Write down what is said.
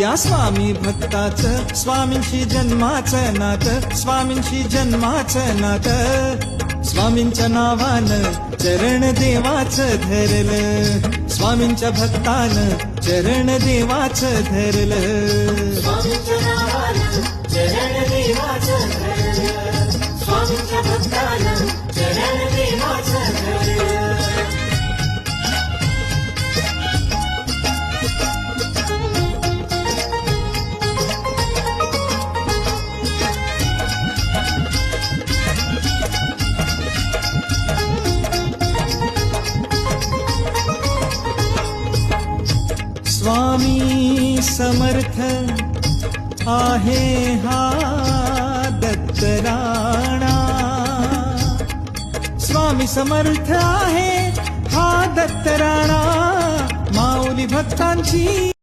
या स्वामी भक्ताचं स्वामींशी जन्माचं नातं, स्वामींशी जन्माचं नातं. स्वामींच्या नावानं चरण देवाचं धरलं, स्वामींच्या भक्तानं चरण देवाचं धरलं. स्वामींच्या नावानं चरण देवाचं धरलं, स्वामींच्या भक्तानं चरण देवाचं धरलं. स्वामी समर्थ आहे हा दत्तराणा, स्वामी समर्थ आहे हा दत्तराणा. माऊली भक्तांची